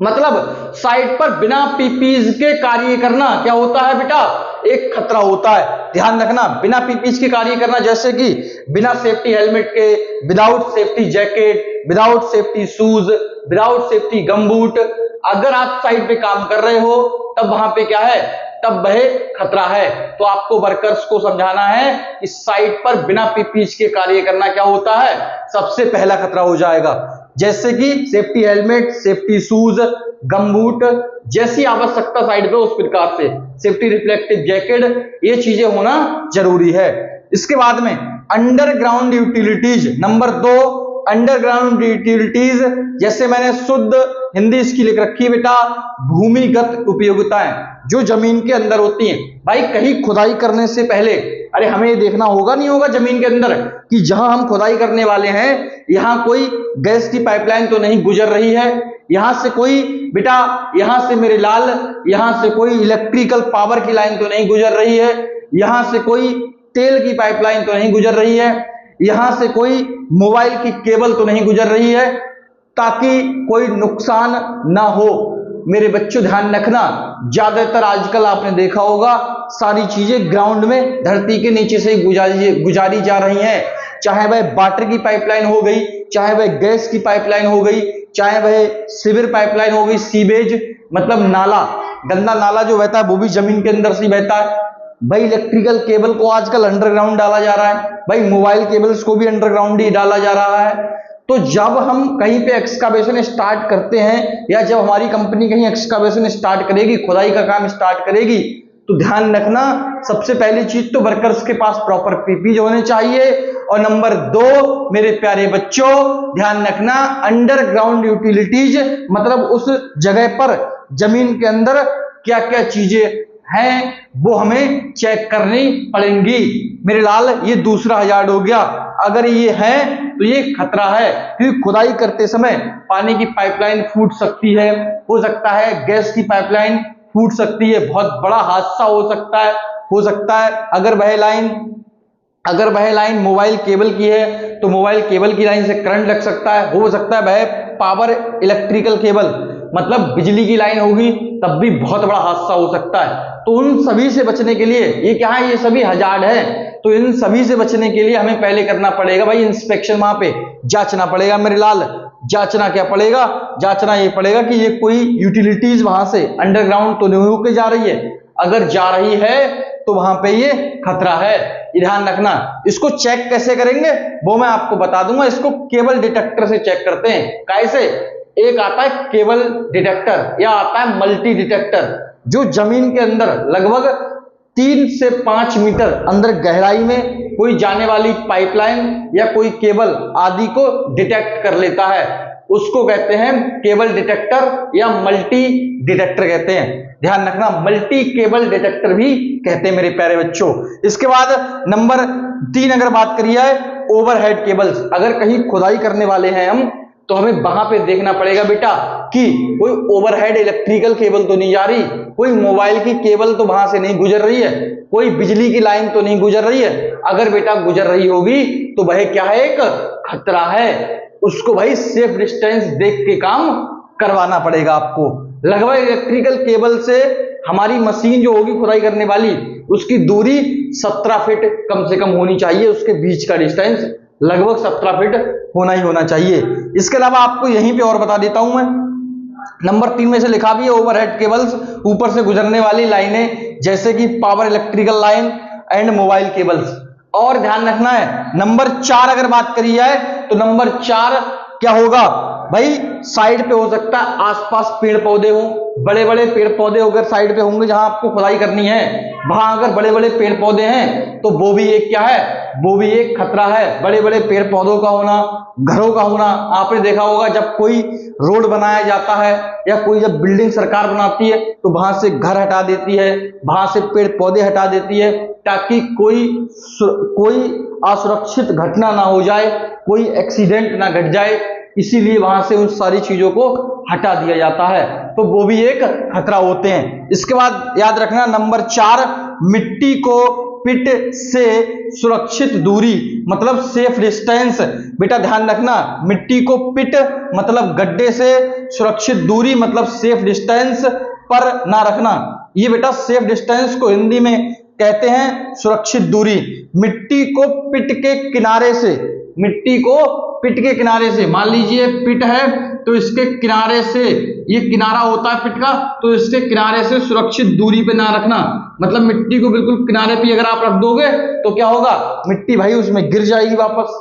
मतलब साइट पर बिना पीपीज के कार्य करना क्या होता है बेटा, एक खतरा होता है। ध्यान रखना बिना पीपीज के कार्य करना, जैसे कि बिना सेफ्टी हेलमेट के, without safety jacket, without safety shoes, without safety gumboot, अगर आप साइट पे काम कर रहे हो तब वहां पे क्या है, तब वह खतरा है। तो आपको वर्कर्स को समझाना है कि साइट पर बिना पीपीज के कार्य करना क्या होता है, सबसे पहला खतरा हो जाएगा। जैसे कि safety helmet, safety shoes, gumboot जैसी आवश्यकता साइड पे, उस प्रकार से सेफ्टी रिफ्लेक्टिव जैकेट, ये चीजें होना जरूरी है। इसके बाद में underground utilities, number 2 underground utilities, जैसे मैंने शुद्ध हिंदी इसकी लिख रखी है बेटा, भूमिगत उपयोगिताएं जो जमीन के अंदर होती हैं। भाई कहीं खुदाई करने से पहले अरे हमें ये देखना होगा नहीं होगा जमीन के अंदर कि जहां हम खुदाई करने वाले हैं यहां कोई गैस की पाइपलाइन तो नहीं गुजर रही है, यहां से कोई बेटा, यहां से मेरे लाल, यहां से कोई इलेक्ट्रिकल पावर की लाइन तो नहीं गुजर रही है, यहां से कोई तेल की पाइपलाइन तो नहीं गुजर रही है, यहां से कोई मोबाइल की केबल तो नहीं गुजर रही है, ताकि कोई नुकसान ना हो। मेरे बच्चों ध्यान रखना, ज्यादातर आजकल आपने देखा होगा सारी चीजें ग्राउंड में धरती के नीचे से गुजारी जा रही हैं, चाहे वह वाटर की पाइपलाइन हो गई, चाहे वह गैस की पाइपलाइन हो गई, चाहे वह सीवर पाइपलाइन हो गई, सीवेज मतलब नाला, गंदा नाला जो बहता है वो भी जमीन के अंदर से बहता है। भाई इलेक्ट्रिकल केबल को आजकल अंडरग्राउंड डाला जा रहा है, भाई मोबाइल केबल्स को भी अंडरग्राउंड ही डाला जा रहा है। तो जब हम कहीं पे एक्सकावेशन स्टार्ट करते हैं या जब हमारी कंपनी कहीं एक्सकावेशन स्टार्ट करेगी, खुदाई का काम स्टार्ट करेगी, तो ध्यान रखना सबसे पहली चीज तो वर्कर्स के पास प्रॉपर पीपीई होने चाहिए, और नंबर 2 मेरे प्यारे बच्चों ध्यान रखना अंडरग्राउंड यूटिलिटीज, मतलब उस जगह पर जमीन के अंदर क्या क्या चीजें हैं वो हमें चेक करनी पड़ेंगी। मेरे लाल ये दूसरा हजार्ड हो गया, अगर ये है तो ये खतरा है, क्योंकि खुदाई करते समय पानी की पाइपलाइन फूट सकती है, हो सकता है गैस की पाइपलाइन फूट सकती है, बहुत बड़ा हादसा हो सकता है। अगर वह लाइन मोबाइल केबल की है तो मोबाइल केबल की लाइन से करंट लग सकता है, हो सकता है वह पावर इलेक्ट्रिकल केबल मतलब बिजली की लाइन होगी, तब भी बहुत बड़ा हादसा हो सकता है। तो उन सभी से बचने के लिए ये क्या है, ये सभी हजार्ड है, तो इन सभी से बचने के लिए हमें पहले करना पड़ेगा भाई इंस्पेक्शन, वहां पे जांचना पड़ेगा मेरे लाल। जांचना क्या पड़ेगा, जांचना ये पड़ेगा कि ये कोई यूटिलिटीज वहां से अंडरग्राउंड तो नहीं होकर जा रही है, अगर जा रही है तो वहां पे ये खतरा है, ध्यान रखना। इसको चेक कैसे करेंगे वो मैं आपको बता दूंगा, इसको केबल डिटेक्टर से चेक करते हैं। कैसे, एक आता है केबल डिटेक्टर या आता है मल्टी डिटेक्टर, जो जमीन के अंदर लगभग 3 से 5 मीटर अंदर गहराई में कोई जाने वाली पाइपलाइन या कोई केबल आदि को डिटेक्ट कर लेता है, उसको कहते हैं केबल डिटेक्टर या मल्टी डिटेक्टर कहते हैं। ध्यान रखना मल्टी केबल डिटेक्टर भी कहते हैं मेरे प्यारे बच्चों। इसके बाद नंबर 3 अगर बात करी जाए ओवरहेड केबल्स, अगर कहीं खुदाई करने वाले हैं हम तो हमें वहां पे देखना पड़ेगा बेटा कि कोई ओवरहेड इलेक्ट्रिकल केबल तो नहीं जा रही, कोई मोबाइल की केबल तो वहां से नहीं गुजर रही है, कोई बिजली की लाइन तो नहीं गुजर रही है। अगर बेटा गुजर रही होगी तो वह क्या है, एक खतरा है, उसको भाई सेफ डिस्टेंस देख के काम करवाना पड़ेगा आपको। लगभग इलेक्ट्रिकल केबल से हमारी मशीन जो होगी खुदाई करने वाली उसकी दूरी 17 फीट कम से कम होनी चाहिए, उसके बीच का डिस्टेंस लगभग 17 फीट होना ही होना चाहिए। इसके अलावा आपको यहीं पे और बता देता हूं मैं, नंबर 3 में से लिखा भी है ओवरहेड केबल्स, ऊपर से गुजरने वाली लाइनें जैसे कि power electrical line and mobile cables. और ध्यान रखना है नंबर 4 अगर बात करी जाए तो नंबर 4 क्या होगा भाई, साइड पे हो सकता है आसपास पेड़ पौधे हो, बड़े बड़े पेड़ पौधे अगर साइड पे होंगे जहां आपको खुदाई करनी है, वहां अगर बड़े बड़े पेड़ पौधे हैं तो वो भी एक क्या है, वो भी एक खतरा है। बड़े बड़े पेड़ पौधों का होना, घरों का होना, आपने देखा होगा जब कोई रोड बनाया जाता है या कोई जब बिल्डिंग सरकार बनाती है तो वहां से घर हटा देती है, वहां से पेड़ पौधे हटा देती है, ताकि कोई असुरक्षित घटना ना हो जाए, कोई एक्सीडेंट ना घट जाए, इसीलिए वहां से उन सारी चीजों को हटा दिया जाता है, तो वो भी एक खतरा होते हैं। इसके बाद याद रखना नंबर 4 मिट्टी को पिट से सुरक्षित दूरी मतलब सेफ डिस्टेंस। बेटा ध्यान रखना मिट्टी को पिट मतलब गड्ढे से सुरक्षित दूरी मतलब सेफ डिस्टेंस पर ना रखना, ये बेटा सेफ डिस्टेंस को हिंदी में कहते हैं सुरक्षित दूरी। मिट्टी को पिट के किनारे से, मिट्टी को पिट के किनारे से, मान लीजिए पिट है तो इसके किनारे से, ये किनारा होता है पिट का, तो इसके किनारे से सुरक्षित दूरी पे ना रखना, मतलब मिट्टी को बिल्कुल किनारे पे अगर आप रख दोगे तो क्या होगा, मिट्टी भाई उसमें गिर जाएगी वापस।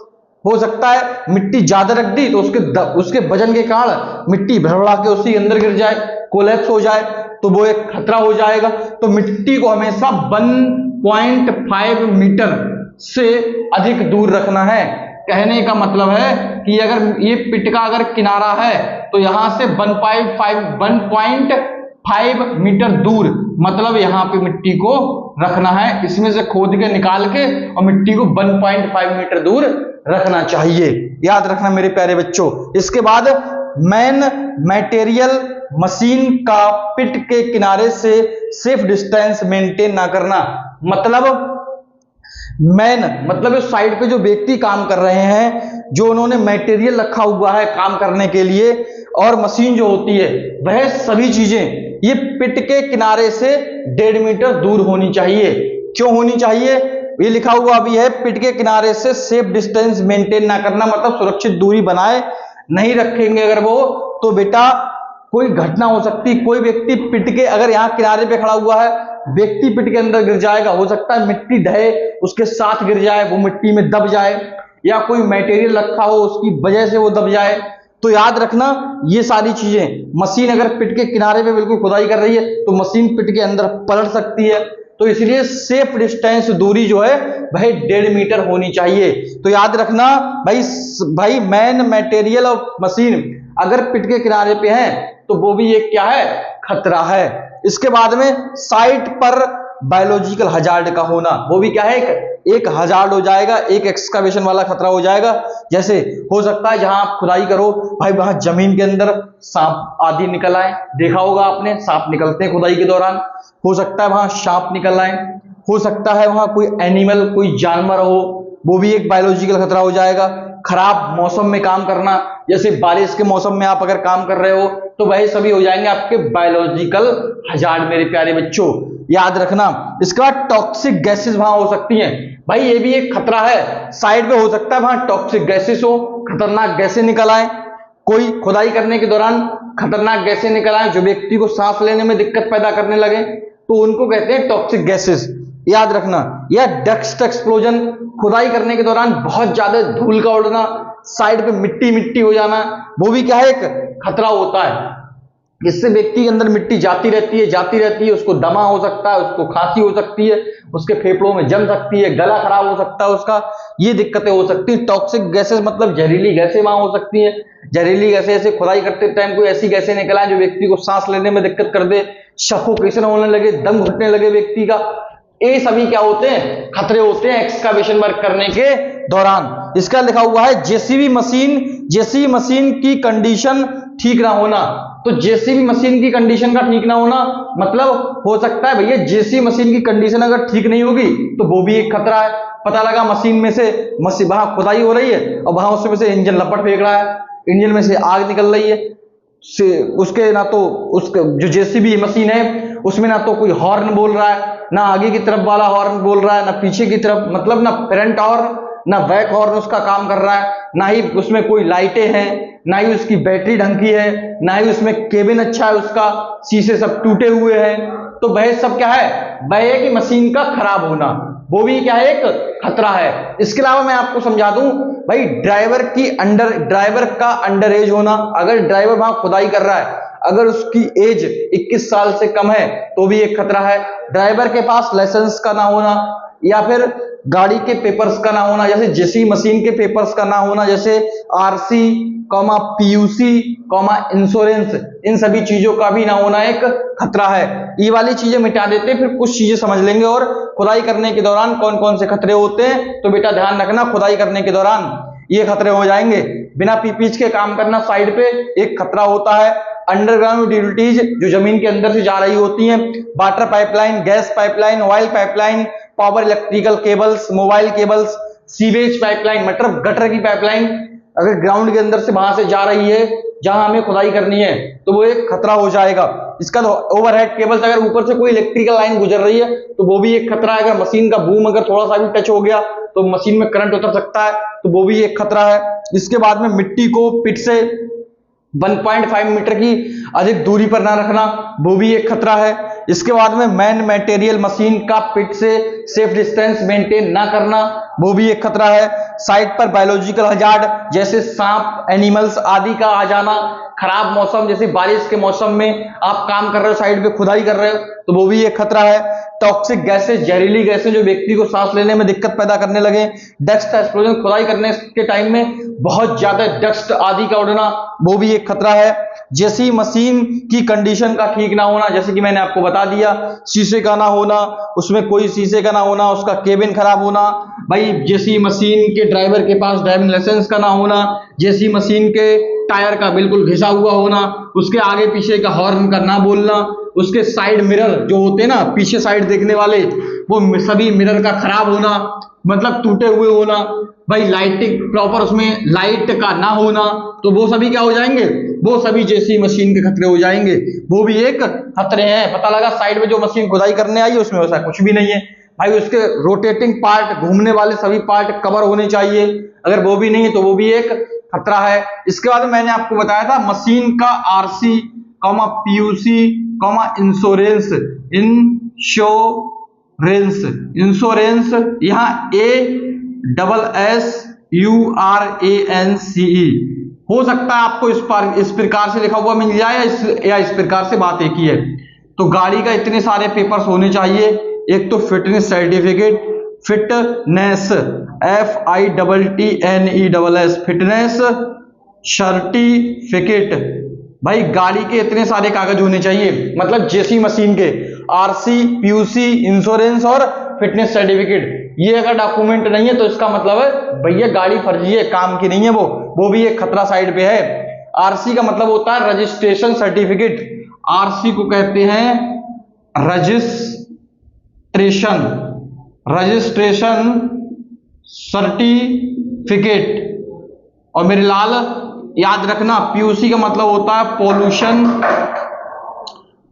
हो सकता है मिट्टी ज्यादा रख दी तो उसके वजन के कारण मिट्टी भरभरा के उसी अंदर गिर जाए, कोलैप्स हो जाए, तो वो एक खतरा हो जाएगा। तो मिट्टी को हमेशा 1.5 मीटर से अधिक दूर रखना है। कहने का मतलब है कि अगर ये पिट का अगर किनारा है तो यहां से 1.5 मीटर दूर मतलब यहां पे मिट्टी को रखना है, इसमें से खोद के निकाल के और मिट्टी को 1.5 मीटर दूर रखना चाहिए, याद रखना मेरे प्यारे बच्चों। इसके बाद मेन मटेरियल मशीन का पिट के किनारे से सेफ डिस्टेंस मेंटेन ना करना, मतलब मेन मतलब इस साइड पे जो व्यक्ति काम कर रहे हैं जो उन्होंने मटेरियल रखा हुआ है काम करने के लिए, और मशीन जो होती है वह सभी चीजें ये पिट के किनारे से 1.5 मीटर दूर होनी चाहिए। क्यों होनी चाहिए? ये लिखा हुआ भी है, पिट के किनारे से सेफ डिस्टेंस मेंटेन ना करना, मतलब सुरक्षित दूरी बनाए नहीं रखेंगे अगर वो, तो बेटा कोई घटना हो सकती। कोई व्यक्ति पिट के, अगर यहाँ किनारे पे खड़ा हुआ है, व्यक्ति पिट के अंदर गिर जाएगा, हो सकता है मिट्टी ढहे उसके साथ गिर जाए, वो मिट्टी में दब जाए, या कोई मटेरियल रखा हो उसकी वजह से वो दब जाए। तो याद रखना ये सारी चीजें, मशीन अगर पिट के किनारे पे बिल्कुल खुदाई कर रही है तो मशीन पिट के अंदर पलट सकती है, तो इसलिए सेफ डिस्टेंस दूरी जो है वह 1.5 मीटर होनी चाहिए। तो याद रखना भाई मैन मटेरियल ऑफ मशीन अगर पिट के किनारे पे है तो वो भी एक क्या है, खतरा है। इसके बाद में साइट पर बायोलॉजिकल हजार्ड का होना, वो भी क्या है, एक हजार्ड हो जाएगा, एक एक्सकावेशन वाला खतरा हो जाएगा। जैसे हो सकता है जहां आप खुदाई करो भाई वहां जमीन के अंदर सांप आदि निकल आए, देखा होगा आपने सांप निकलते हैं खुदाई के दौरान, हो सकता है वहां सांप निकल आए, हो सकता है वहां कोई एनिमल कोई जानवर हो, वो भी एक बायोलॉजिकल खतरा हो जाएगा। खराब मौसम में काम करना, जैसे बारिश के मौसम में आप अगर काम कर रहे हो तो वही सभी हो जाएंगे आपके बायोलॉजिकल हजार्ड मेरे प्यारे बच्चों, याद रखना। इसके बाद टॉक्सिक गैसेस वहां हो सकती हैं, भाई ये भी एक खतरा है। साइड पे हो सकता है वहां टॉक्सिक गैसेस हो, खतरनाक गैसें निकल आए, कोई खुदाई करने के दौरान खतरनाक गैसें निकल आए जो व्यक्ति को सांस लेने में दिक्कत पैदा करने लगे, तो उनको कहते हैं टॉक्सिक गैसेस, याद रखना। या डस्ट एक्सप्लोजन, खुदाई करने के दौरान बहुत ज्यादा धूल का उड़ना, साइड पे मिट्टी मिट्टी हो जाना, वो भी क्या है, एक खतरा होता है। इससे व्यक्ति के अंदर मिट्टी जाती रहती है, उसको दमा हो सकता है, उसको खांसी हो सकती है, उसके फेफड़ों में जम सकती है, गला खराब हो सकता है उसका, ये दिक्कतें हो सकती हैं। टॉक्सिक गैसेस मतलब जहरीली गैसें वहां हो सकती हैं। जहरीली गैसें ऐसे खुदाई करते टाइम कोई ऐसी गैसें निकल आए जो व्यक्ति को सांस लेने में दिक्कत कर दे, सफोकेशन होने लगे, दम घुटने लगे व्यक्ति का, ये सभी क्या होते हैं, खतरे होते हैं एक्सकावेशन वर्क करने के दौरान। इसका लिखा हुआ है जेसीबी मशीन की कंडीशन ठीक ना होना। तो जेसीबी मशीन की कंडीशन का ठीक ना होना मतलब हो सकता है भैया जेसीबी मशीन की कंडीशन अगर ठीक नहीं होगी तो वो भी एक खतरा है। पता लगा मशीन में से वहां खुदाई हो रही है और वहां उसमें से इंजन लपट फेंक रहा है, इंजन में से आग निकल रही है, उसके ना तो उसका जो जेसीबी मशीन है उसमें ना तो कोई हॉर्न बोल रहा है, ना आगे की तरफ वाला हॉर्न बोल रहा है, ना पीछे की तरफ, मतलब ना फ्रंट हॉर्न ना बैक हॉर्न उसका काम कर रहा है, ना ही उसमें कोई लाइटें हैं, ना ही उसकी बैटरी ढंग की है, ना ही उसमें केबिन अच्छा है, उसका शीशे सब टूटे हुए हैं। तो वह सब क्या है, वह है कि मशीन का खराब होना, वो भी क्या है, एक खतरा है। इसके अलावा मैं आपको समझा दूं भाई ड्राइवर का अंडर एज होना। अगर ड्राइवर वहां खुदाई कर रहा है, अगर उसकी एज 21 साल से कम है तो भी एक खतरा है। ड्राइवर के पास लाइसेंस का ना होना, या फिर गाड़ी के पेपर्स का ना होना, जैसे जेसी मशीन के पेपर्स का ना होना, जैसे आरसी पीयूसी इंश्योरेंस, इन सभी चीजों का भी ना होना एक खतरा है। ये वाली चीजें मिटा देते हैं, फिर कुछ चीजें समझ लेंगे। और खुदाई करने के दौरान कौन कौन से खतरे होते हैं, तो बेटा ध्यान रखना, खुदाई करने के दौरान ये खतरे हो जाएंगे। बिना पीपीच के काम करना साइड पे एक खतरा होता है। अंडरग्राउंड यूटिलिटीज जो जमीन के अंदर से जा रही होती हैं, water pipeline, gas pipeline, oil pipeline, power electrical cables, mobile cables, sewage pipeline मतलब गटर की पाइपलाइन अगर ग्राउंड के अंदर से वहां से जा रही है जहां हमें खुदाई करनी है तो वो एक खतरा हो जाएगा। इसका ओवरहेड केबल्स, अगर ऊपर से कोई इलेक्ट्रिकल लाइन गुजर रही है तो वो भी एक खतरा है। अगर मशीन का बूम अगर थोड़ा सा भी टच हो गया तो मशीन में करंट उतर सकता है, तो वो भी एक खतरा है। इसके बाद में मिट्टी को पिट से 1.5 मीटर की अधिक दूरी पर ना रखना, वो भी एक खतरा है। इसके बाद में मैन मटेरियल मशीन का पिट से सेफ डिस्टेंस मेंटेन ना करना, वो भी एक खतरा है। साइट पर बायोलॉजिकल हजार्ड जैसे सांप, एनिमल्स आदि का आ जाना, खराब मौसम जैसे बारिश के मौसम में आप काम कर रहे हो, साइड पे खुदाई कर रहे हो, तो वो भी एक खतरा है। टॉक्सिक गैसेस, जहरीली गैसें जो व्यक्ति को सांस लेने में दिक्कत पैदा करने लगे। डस्ट एक्सप्लोजन, खुदाई करने के टाइम में बहुत ज्यादा डस्ट आदि का उड़ना, वो भी एक खतरा है। जैसी मशीन की कंडीशन का ठीक ना होना, जैसे कि मैंने आपको बता दिया, शीशे का ना होना, उसमें कोई शीशे का ना होना, उसका केबिन खराब होना, भाई जैसी मशीन के ड्राइवर के पास ड्राइविंग लाइसेंस का ना होना, जैसी मशीन के टायर का बिल्कुल घिसा हुआ होना, उसके आगे पीछे का हॉर्न का ना बोलना, उसके साइड मिरर जो होते हैं ना पीछे साइड देखने वाले, वो सभी मिरर का खराब होना, मतलब टूटे हुए होना, भाई लाइटिंग प्रॉपर उसमें लाइट का ना होना, तो वो सभी क्या हो जाएंगे, वो सभी जेसी मशीन के खतरे हो जाएंगे, वो भी एक खतरे हैं। पता लगा साइड में जो मशीन खुदाई करने आई है उसमें वैसा कुछ भी नहीं है भाई, उसके रोटेटिंग पार्ट, घूमने वाले सभी पार्ट कवर होने चाहिए, अगर वो भी नहीं है तो वो भी एक खतरा है। इसके बाद मैंने आपको बताया था मशीन का आरसी पीयूसी इंश्योरेंस, इंश्योरेंस यहाँ ASSURANCE हो सकता है आपको इस प्रकार से लिखा हुआ मिल जाए या इस प्रकार से, बात एक ही है। तो गाड़ी का इतने सारे पेपर्स होने चाहिए, एक तो fitness certificate, fitness FITTNESS fitness certificate, भाई गाड़ी के इतने सारे कागज होने चाहिए, मतलब जेसी मशीन के आरसी, पीयूसी, इंश्योरेंस और फिटनेस सर्टिफिकेट, ये अगर डॉक्यूमेंट नहीं है तो इसका मतलब है भैया गाड़ी फर्जी है, काम की नहीं है, वो भी एक खतरा साइड पे है। आरसी का मतलब होता है रजिस्ट्रेशन सर्टिफिकेट, आरसी को कहते हैं रजिस्ट्रेशन सर्टिफिकेट। और मेरे लाल याद रखना, पीयूसी का मतलब होता है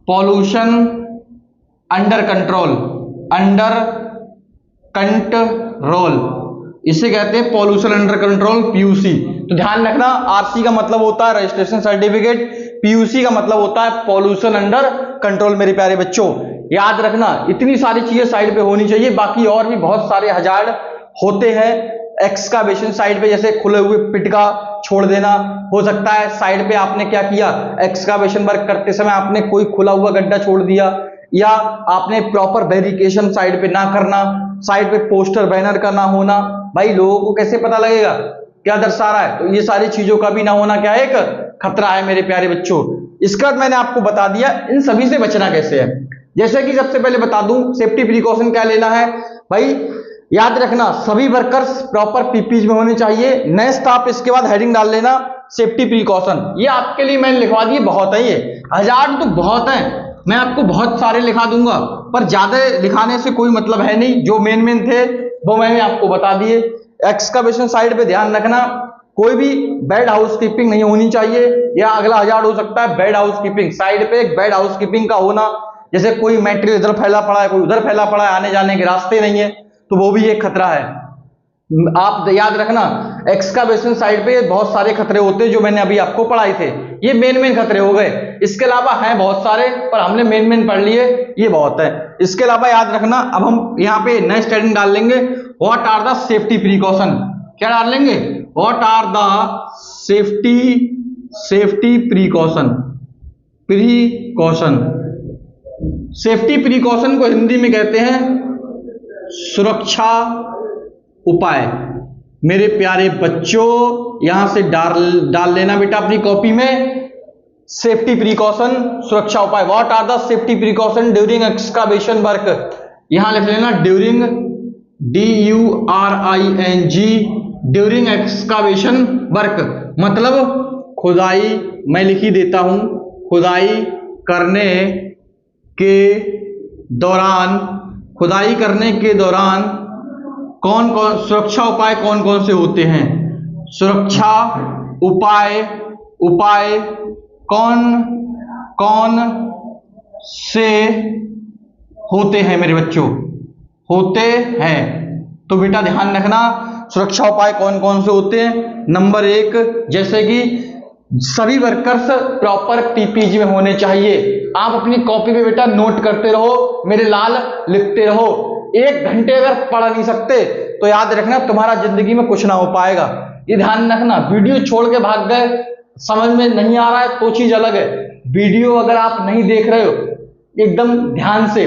पॉल्यूशन अंडर कंट्रोल, इसे कहते हैं पॉल्यूशन अंडर कंट्रोल, पीयूसी। तो ध्यान रखना, आरसी का मतलब होता है रजिस्ट्रेशन सर्टिफिकेट, पीयूसी का मतलब होता है पॉल्यूशन अंडर कंट्रोल। मेरे प्यारे बच्चों याद रखना, इतनी सारी चीजें साइड पे होनी चाहिए, बाकी और भी बहुत सारे हजार्ड होते हैं एक्सकावेशन साइड पे, जैसे खुले हुए पिट का छोड़ देना, हो सकता है साइड पे आपने क्या किया, एक्सकावेशन वर्क करते समय आपने कोई खुला हुआ गड्ढा छोड़ दिया, या आपने प्रॉपर वेरिफिकेशन साइड पे ना करना, साइड पे पोस्टर बैनर का ना होना, भाई लोगों को कैसे पता लगेगा क्या दर्शा रहा है, तो ये सारी चीजों का भी ना होना क्या है, एक खतरा है मेरे प्यारे बच्चों। इसके बाद मैंने आपको बता दिया इन सभी से बचना कैसे है। जैसे कि सबसे पहले बता दूं सेफ्टी प्रिकॉशन क्या लेना है, भाई याद रखना सभी वर्कर्स प्रॉपर पीपीई में होने चाहिए। नेक्स्ट आप इसके बाद हेडिंग डाल लेना सेफ्टी प्रिकॉशन, ये आपके लिए मैंने लिखवा दिए, बहुत है, ये हजार तो बहुत है, मैं आपको बहुत सारे लिखा दूंगा, पर ज्यादा लिखाने से कोई मतलब है नहीं, जो मेन थे वो मैंने आपको बता दिए। एक्सकवेशन साइड पे ध्यान रखना, कोई भी बैड हाउसकीपिंग नहीं होनी चाहिए, या अगला हजार हो सकता है बैड हाउसकीपिंग, साइड पे एक बैड हाउसकीपिंग का होना, जैसे कोई मटेरियल इधर फैला पड़ा है, कोई उधर फैला पड़ा है, आने जाने के रास्ते नहीं है, तो वो भी एक खतरा है। आप याद रखना एक्सकावेशन साइड पे बहुत सारे खतरे होते हैं, जो मैंने अभी आपको पढ़ाए थे, ये मेन खतरे हो गए, इसके अलावा हैं बहुत सारे, पर हमने मेन पढ़ लिए, ये बहुत है। इसके अलावा याद रखना, अब हम यहाँ पे नेक्स्ट हेडिंग डाल लेंगे, what are the safety precaution, क्या डाल लेंगे, what are the safety precaution. Safety precaution को हिंदी में कहते हैं सुरक्षा उपाय। मेरे प्यारे बच्चों यहां से डाल लेना बेटा अपनी कॉपी में, सेफ्टी प्रिकॉशन सुरक्षा उपाय, what are the safety precaution during excavation work, यहां लिख लेना during DURING during excavation work, मतलब खुदाई, मैं लिख ही देता हूं, खुदाई करने के दौरान कौन कौन सुरक्षा उपाय कौन कौन से होते हैं, सुरक्षा उपाय कौन कौन से होते हैं मेरे बच्चों, होते हैं। तो बेटा ध्यान रखना सुरक्षा उपाय कौन कौन से होते हैं। नंबर 1, जैसे कि सभी वर्कर्स प्रॉपर पीपीई में होने चाहिए। आप अपनी कॉपी पे बेटा नोट करते रहो, मेरे लाल लिखते रहो। 1 घंटे अगर पढ़ नहीं सकते तो याद रखना तुम्हारा जिंदगी में कुछ ना हो पाएगा, ये ध्यान रखना। वीडियो छोड़ के भाग गए, समझ में नहीं आ रहा है तो चीज अलग है, वीडियो अगर आप नहीं देख रहे हो एकदम ध्यान से,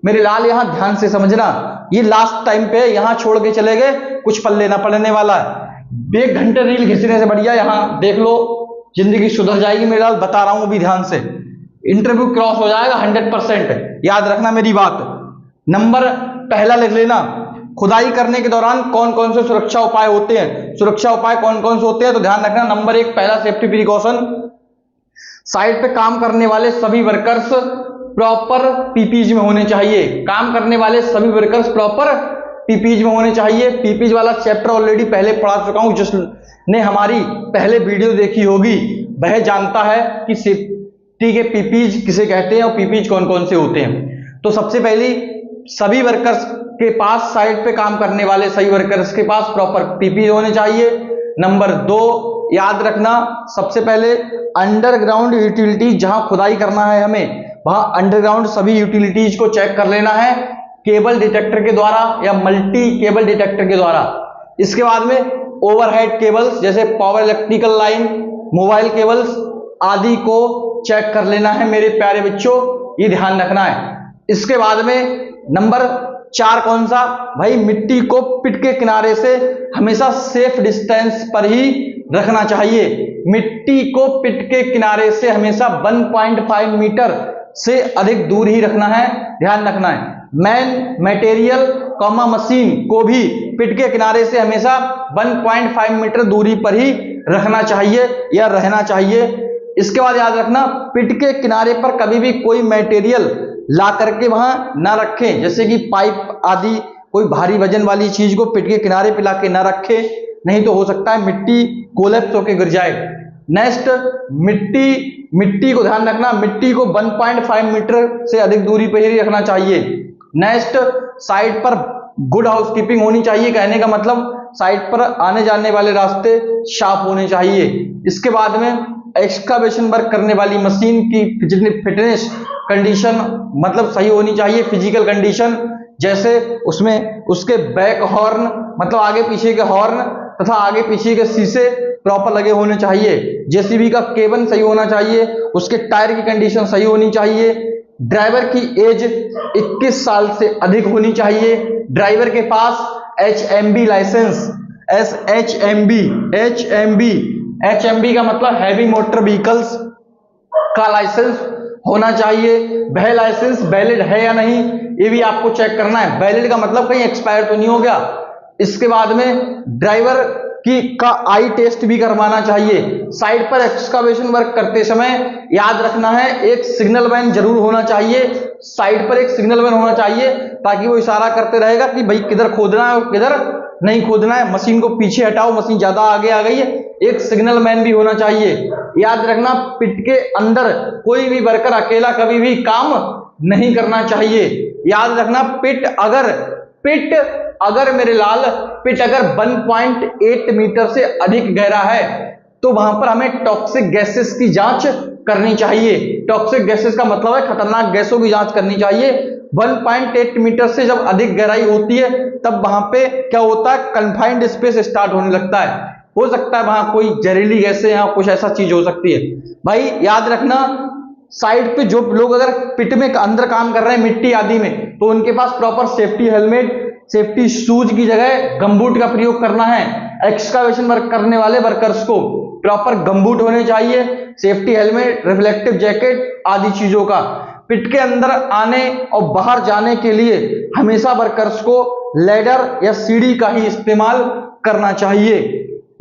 मेरे लाल यहाँ ध्यान से समझना, ये लास्ट टाइम पे यहाँ छोड़ के चले गए, कुछ पल्ले ना पड़ने वाला है। 1 घंटे रील घिसने से बढ़िया यहाँ देख लो, जिंदगी सुधर जाएगी मेरे लाल, बता रहा हूं अभी ध्यान से, इंटरव्यू क्रॉस हो जाएगा 100%, याद रखना मेरी बात। नंबर पहला लिख लेना, खुदाई करने के दौरान कौन कौन से सुरक्षा उपाय होते हैं, सुरक्षा उपाय कौन कौन से होते हैं, तो ध्यान रखना। नंबर 1 पहला सेफ्टी प्रिकॉशन, साइड पे काम करने वाले सभी वर्कर्स प्रॉपर पीपीज में होने चाहिए। काम करने वाले सभी वर्कर्स प्रॉपर पीपीज में होने चाहिए। पीपीज वाला चैप्टर ऑलरेडी पहले पढ़ा चुका हूं, जिसने हमारी पहले वीडियो देखी होगी वह जानता है कि सेफ्टी के पीपीज किसे कहते हैं और पीपीज कौन कौन से होते हैं। तो सबसे पहली सभी वर्कर्स के पास, साइट पे काम करने वाले सभी वर्कर्स के पास प्रॉपर पीपीई होने चाहिए। नंबर 2 याद रखना, सबसे पहले अंडरग्राउंड यूटिलिटीज, जहां खुदाई करना है हमें वहां अंडरग्राउंड सभी यूटिलिटीज को चेक कर लेना है केबल डिटेक्टर के द्वारा या मल्टी केबल डिटेक्टर के द्वारा। इसके बाद में ओवरहेड केबल्स जैसे power electrical line, mobile cables आदि को चेक कर लेना है मेरे प्यारे बच्चों, ये ध्यान रखना है। इसके बाद में नंबर 4 कौन सा भाई, मिट्टी को पिट के किनारे से हमेशा सेफ डिस्टेंस पर ही रखना चाहिए। मिट्टी को पिट के किनारे से हमेशा 1.5 मीटर से अधिक दूर ही रखना है, ध्यान रखना है। मैन मटेरियल कॉमा मशीन को भी पिट के किनारे से हमेशा 1.5 मीटर दूरी पर ही रखना चाहिए या रहना चाहिए। इसके बाद याद रखना, पिट के किनारे पर कभी भी कोई मटेरियल ला करके वहां ना रखें, जैसे कि पाइप आदि कोई भारी वजन वाली चीज को पिट के किनारे पे लाके ना रखें, नहीं तो हो सकता है मिट्टी कोलैप्स होकर गिर जाए। नेक्स्ट, मिट्टी को ध्यान रखना, मिट्टी को 1.5 मीटर से अधिक दूरी पर ही रखना चाहिए। नेक्स्ट, साइड पर गुड हाउसकीपिंग होनी चाहिए, कहने का मतलब साइड पर आने जाने वाले रास्ते साफ होने चाहिए। इसके बाद में एक्सकावेशन वर्क करने वाली मशीन की फिटनेस कंडीशन मतलब सही होनी चाहिए, फिजिकल कंडीशन, जैसे उसमें उसके बैक हॉर्न मतलब आगे पीछे के हॉर्न तथा आगे पीछे के शीशे प्रॉपर लगे होने चाहिए। जेसीबी का केबन सही होना चाहिए, उसके टायर की कंडीशन सही होनी चाहिए। ड्राइवर की एज 21 साल से अधिक होनी चाहिए। ड्राइवर के पास HMB लाइसेंस, HMB का मतलब हैवी मोटर व्हीकल्स का लाइसेंस होना चाहिए। वह लाइसेंस वैलिड है या नहीं ये भी आपको चेक करना है। वैलिड का मतलब कहीं एक्सपायर तो नहीं हो गया। इसके बाद में ड्राइवर का आई टेस्ट भी करवाना चाहिए। साइड पर एक्सकावेशन वर्क करते समय याद रखना है, एक सिग्नल मैन जरूर होना चाहिए। साइड पर एक सिग्नल मैन होना चाहिए ताकि वो इशारा करते रहेगा कि भाई किधर खोदना है और किधर नहीं खोदना है, मशीन को पीछे हटाओ, मशीन ज्यादा आगे आ गई है, एक सिग्नल मैन भी होना चाहिए। याद रखना, पिट के अंदर कोई भी वर्कर अकेला कभी भी काम नहीं करना चाहिए। याद रखना, पिट अगर मेरे लाल पिट अगर 1.8 मीटर से अधिक गहरा है तो वहां पर हमें टॉक्सिक गैसेस की जांच करनी चाहिए। टॉक्सिक गैसेस का मतलब है खतरनाक गैसों की जांच करनी चाहिए। 1.8 मीटर से जब अधिक गहराई होती है तब वहां पे क्या होता है, कन्फाइंड स्पेस स्टार्ट होने लगता है। हो सकता है वहां कोई जहरीली गैसें या कुछ ऐसा चीज हो सकती है। भाई याद रखना, साइड पे जो लोग अगर पिट में अंदर काम कर रहे हैं मिट्टी आदि में, तो उनके पास proper safety helmet, safety shoes की जगह गमबूट का प्रयोग करना है। एक्सकावेशन वर्क करने वाले वर्कर्स को प्रॉपर गमबूट होने चाहिए, सेफ्टी हेलमेट, रिफ्लेक्टिव जैकेट आदि चीजों का। पिट के अंदर आने और बाहर जाने के लिए हमेशा वर्कर्स को लैडर या सीढ़ी का ही इस्तेमाल करना चाहिए।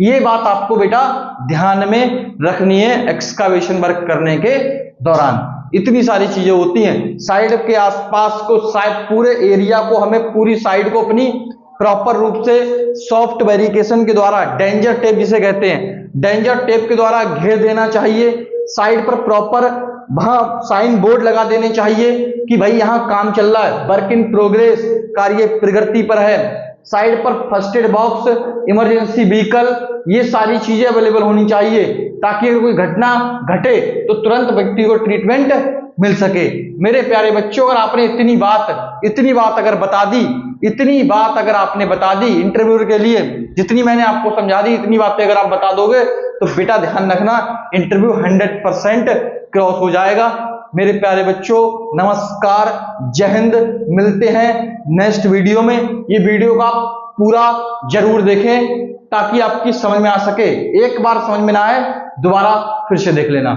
ये बात आपको बेटा ध्यान में रखनी है एक्सकावेशन वर्क करने के दौरान। इतनी सारी चीजें होती हैं साइड के आसपास को, शायद पूरे एरिया को, हमें पूरी साइड को अपनी प्रॉपर रूप से सॉफ्ट बैरिकेशन के द्वारा, डेंजर टेप जिसे कहते हैं, डेंजर टेप के द्वारा घेर देना चाहिए। साइड पर प्रॉपर वहां साइन बोर्ड लगा देने चाहिए कि भाई यहां काम चल रहा है, वर्क इन प्रोग्रेस, कार्य प्रगति पर है। साइड पर first aid box, emergency vehicle, ये सारी चीजें अवेलेबल होनी चाहिए ताकि अगर कोई घटना घटे तो तुरंत व्यक्ति को ट्रीटमेंट मिल सके। मेरे प्यारे बच्चों, अगर आपने इतनी बात अगर आपने बता दी इंटरव्यू के लिए, जितनी मैंने आपको समझा दी, इतनी बातें अगर आप बता दोगे तो बेटा ध्यान रखना, इंटरव्यू 100% क्रॉस हो जाएगा। मेरे प्यारे बच्चों, नमस्कार, जय हिंद। मिलते हैं नेक्स्ट वीडियो में। ये वीडियो का पूरा जरूर देखें ताकि आपकी समझ में आ सके। एक बार समझ में ना आए दोबारा फिर से देख लेना।